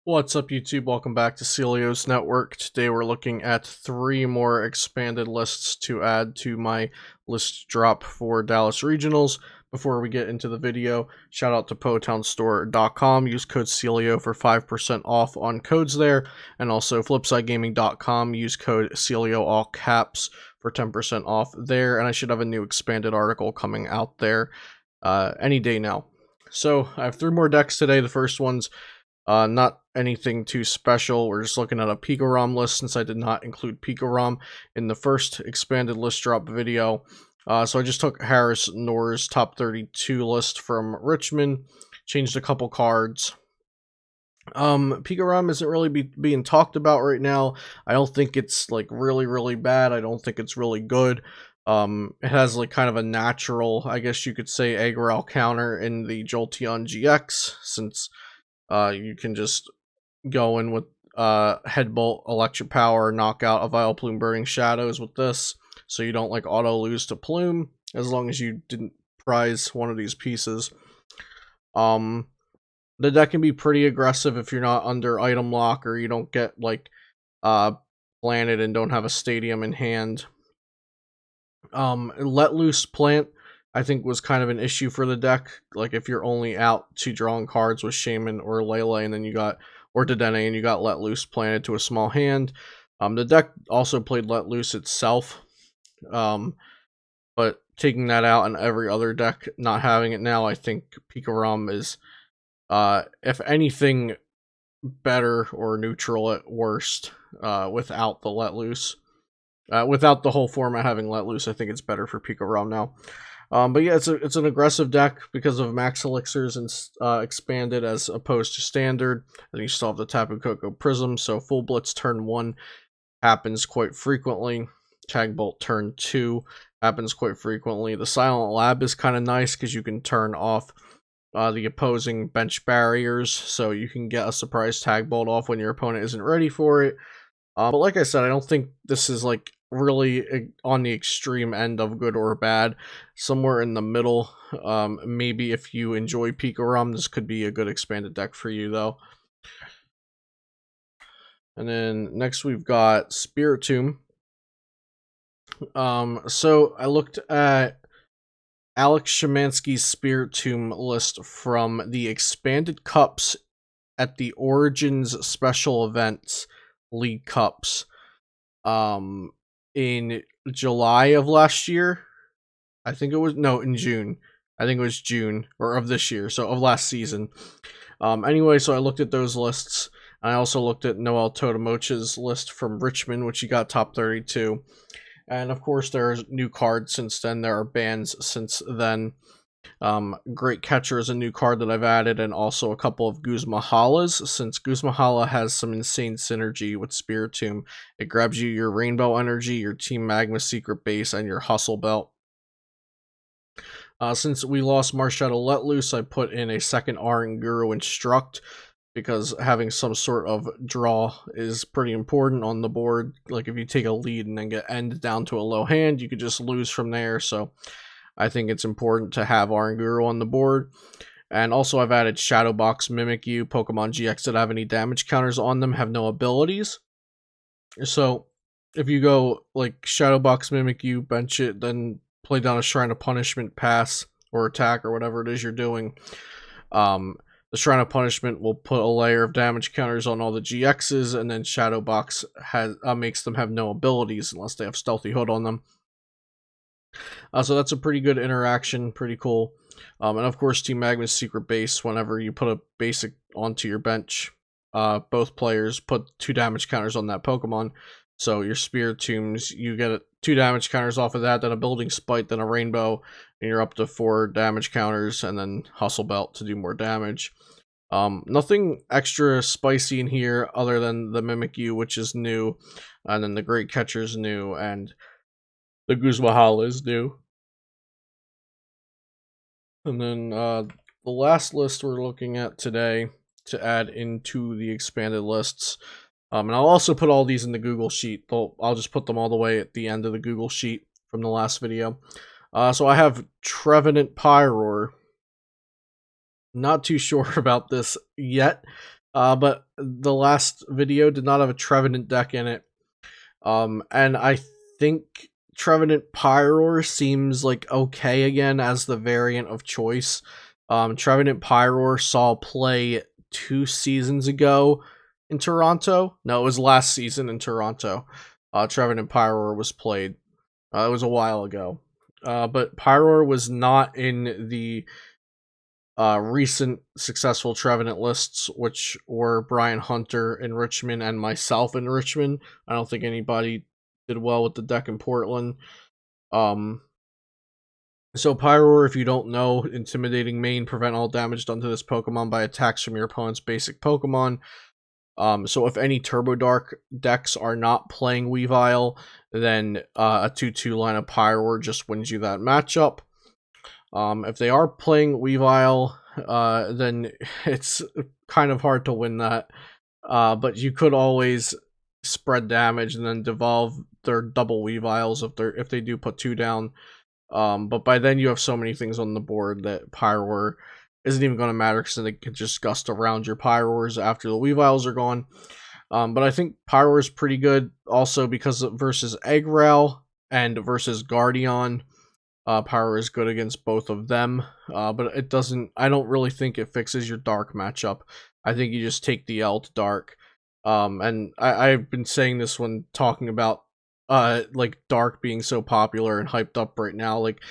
What's up, YouTube? Welcome back to Celio's Network. Today we're looking at 3 more expanded lists to add to my list drop for Dallas Regionals. Before we get into the video, shout out to PotownStore.com. Use code Celio for 5% off on codes there. And also FlipsideGaming.com. Use code Celio all caps for 10% off there. And I should have a new expanded article coming out there any day now. So I have 3 more decks today. The first one's not anything too special. We're just looking at a Pico-ROM list since I did not include Pico-ROM in the first expanded list drop video. So I just took Harris Nor's top 32 list from Richmond, changed a couple cards. Pico-ROM isn't really being talked about right now. I don't think it's like really bad. I don't think it's really good. It has like kind of a natural, I guess you could say, Aggro counter in the Jolteon GX, since you can just go in with Headbolt, Electric Power, knock out a Vileplume Burning Shadows with this, so you don't like auto lose to Plume, as long as you didn't prize one of these pieces. The deck can be pretty aggressive if you're not under item lock, or you don't get like planted and don't have a stadium in hand. Let Loose Plant, I think, was kind of an issue for the deck. Like if you're only out to drawing cards with Shaman or Lele, and then you got Dedenne, and you got Let Loose planted to a small hand. The deck also played Let Loose itself, but taking that out and every other deck not having it now, I think Pico-ROM is, if anything, better or neutral at worst without the Let Loose. Without the whole format having Let Loose, I think it's better for Pico-ROM now. But yeah, it's an aggressive deck because of Max Elixirs and expanded as opposed to standard. And you still have the Tapu Koko Prism, so Full Blitz turn 1 happens quite frequently. Tag Bolt turn 2 happens quite frequently. The Silent Lab is kind of nice because you can turn off the opposing bench barriers, so you can get a surprise Tag Bolt off when your opponent isn't ready for it. But like I said, I don't think this is like really on the extreme end of good or bad. Somewhere in the middle. Maybe if you enjoy Pico-ROM, this could be a good expanded deck for you though. And then next we've got Spiritomb. So I looked at Alex Szymanski's Spiritomb list from the expanded cups at the Origins special events League Cups in July of last year. I think it was, no, in June. I think it was June, or of this year, so of last season. Anyway, so I looked at those lists. I also looked at Noel Totemocha's list from Richmond, which he got top 32. And of course, there's new cards since then. There are bans since then. Great Catcher is a new card that I've added, and also a couple of Guzmahalas, since Guzmahala has some insane synergy with Spiritomb. It grabs you your Rainbow Energy, your Team Magma Secret Base, and your Hustle Belt. Since we lost Marshadow Let Loose, I put in a second Oranguru Instruct, because having some sort of draw is pretty important on the board. Like if you take a lead and then get ended down to a low hand, you could just lose from there, so I think it's important to have Oranguru on the board. And also I've added Shadowbox Mimikyu. Pokemon GX that have any damage counters on them have no abilities. So if you go like Shadowbox Mimikyu, bench it, then play down a Shrine of Punishment, pass, or attack, or whatever it is you're doing, the Shrine of Punishment will put a layer of damage counters on all the GXs, and then Shadowbox makes them have no abilities unless they have Stealthy Hood on them. So that's a pretty good interaction, pretty cool. And of course, Team Magma's Secret Base, whenever you put a basic onto your bench, both players put 2 damage counters on that Pokemon. So your Spiritombs, you get 2 damage counters off of that, then a Building Spite, then a Rainbow, and you're up to 4 damage counters, and then Hustle Belt to do more damage. Nothing extra spicy in here other than the Mimikyu, which is new, and then the Great Catcher is new, and the Guzmahala is new. And then the last list we're looking at today to add into the expanded lists. And I'll also put all these in the Google Sheet. I'll just put them all the way at the end of the Google Sheet from the last video. So I have Trevenant Pyroar. Not too sure about this yet. but the last video did not have a Trevenant deck in it. And I think Trevenant Pyroar seems like okay again as the variant of choice. Trevenant Pyroar saw play 2 seasons ago in Toronto. No, it was last season in Toronto. Trevenant Pyroar was played. It was a while ago. But Pyroar was not in the recent successful Trevenant lists, which were Brian Hunter in Richmond and myself in Richmond. I don't think anybody did well with the deck in Portland. So Pyroar, if you don't know, intimidating main, prevent all damage done to this Pokemon by attacks from your opponent's basic Pokemon. So if any Turbo Dark decks are not playing Weavile, then a 2/2 line of Pyroar just wins you that matchup. If they are playing Weavile, then it's kind of hard to win that. But you could always spread damage and then devolve their double Weaviles if they do put 2 down. But by then you have so many things on the board that Pyroar isn't even going to matter because they can just gust around your Pyroars after the Weaviles are gone. But I think Pyroar is pretty good also because versus Eggrow and versus Guardian. Pyroar is good against both of them, but I don't really think it fixes your Dark matchup. I think you just take the L to Dark. And I've been saying this when talking about like Dark being so popular and hyped up right now. Like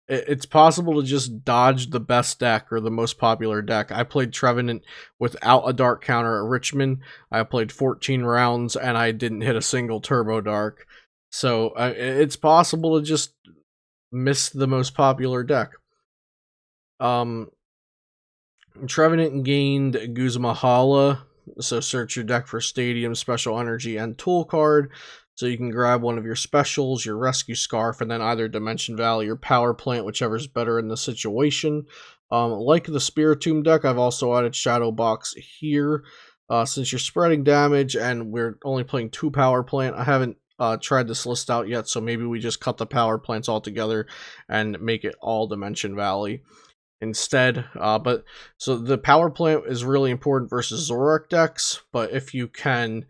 it's possible to just dodge the best deck or the most popular deck. I played Trevenant without a Dark counter at Richmond. I played 14 rounds and I didn't hit a single Turbo Dark. So it's possible to just miss the most popular deck. Trevenant gained Guzmahala, so search your deck for Stadium, Special Energy, and Tool card. So you can grab one of your specials, your Rescue Scarf, and then either Dimension Valley or Power Plant, whichever's better in the situation. Like the Spiritomb deck, I've also added Shadow Box here. Since you're spreading damage and we're only playing 2 Power Plant, I haven't tried this list out yet, so maybe we just cut the Power Plants all together and make it all Dimension Valley instead. But so the Power Plant is really important versus Zoroark decks, but if you can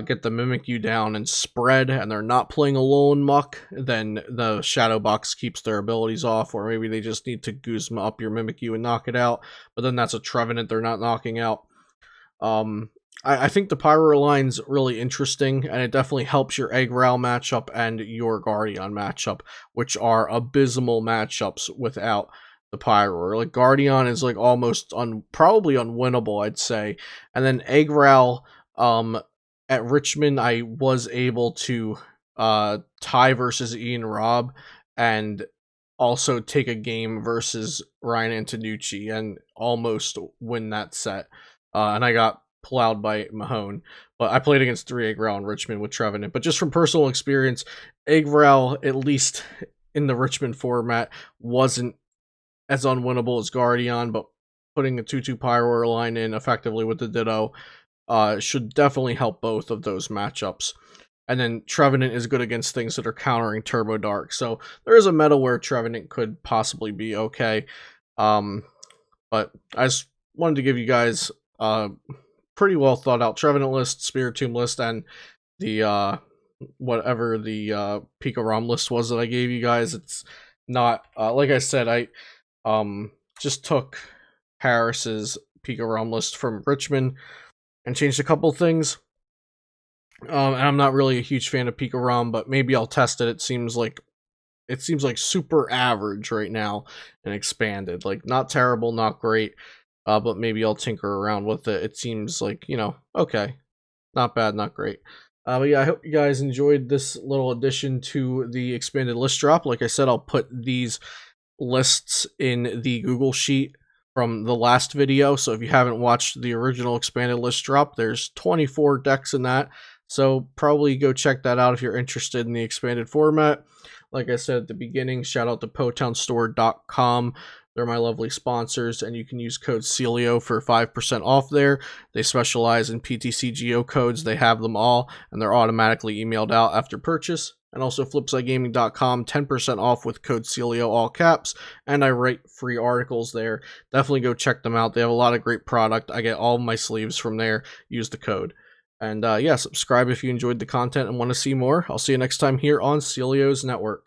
get the Mimikyu down and spread, and they're not playing Alolan Muck, then the Shadow Box keeps their abilities off, or maybe they just need to Guzma up your Mimikyu and knock it out, but then that's a Trevenant they're not knocking out. I think the Pyroar line's really interesting, and it definitely helps your Eggrow matchup and your Guardian matchup, which are abysmal matchups without the Pyroar. Like, Guardian is like almost probably unwinnable, I'd say, and then Eggrow, at Richmond, I was able to tie versus Ian Robb and also take a game versus Ryan Antonucci and almost win that set. And I got plowed by Mahone. But I played against 3 Eggrow in Richmond with Trevenant. But just from personal experience, Eggrow, at least in the Richmond format, wasn't as unwinnable as Guardian, but putting a 2/2 Pyroar line in effectively with the Ditto should definitely help both of those matchups. And then Trevenant is good against things that are countering Turbo Dark. So there is a meta where Trevenant could possibly be okay. But I just wanted to give you guys pretty well thought out Trevenant list, Spiritomb list, and the whatever the Pika ROM list was that I gave you guys. It's not like I said, I just took Harris's Pika ROM list from Richmond and changed a couple things. And I'm not really a huge fan of Pika ROM, but maybe I'll test it. It seems like super average right now and expanded. Like, not terrible, not great. But maybe I'll tinker around with it. It seems like, okay. Not bad, not great. But yeah, I hope you guys enjoyed this little addition to the expanded list drop. Like I said, I'll put these lists in the Google Sheet from the last video. So if you haven't watched the original expanded list drop, there's 24 decks in that. So probably go check that out if you're interested in the expanded format. Like I said at the beginning, shout out to PotownStore.com. They're my lovely sponsors, and you can use code Celio for 5% off there. They specialize in PTC geocodes. They have them all, and they're automatically emailed out after purchase. and also flipsidegaming.com, 10% off with code Celio, all caps, and I write free articles there. Definitely go check them out. They have a lot of great product. I get all my sleeves from there. Use the code. And yeah, subscribe if you enjoyed the content and want to see more. I'll see you next time here on Celio's Network.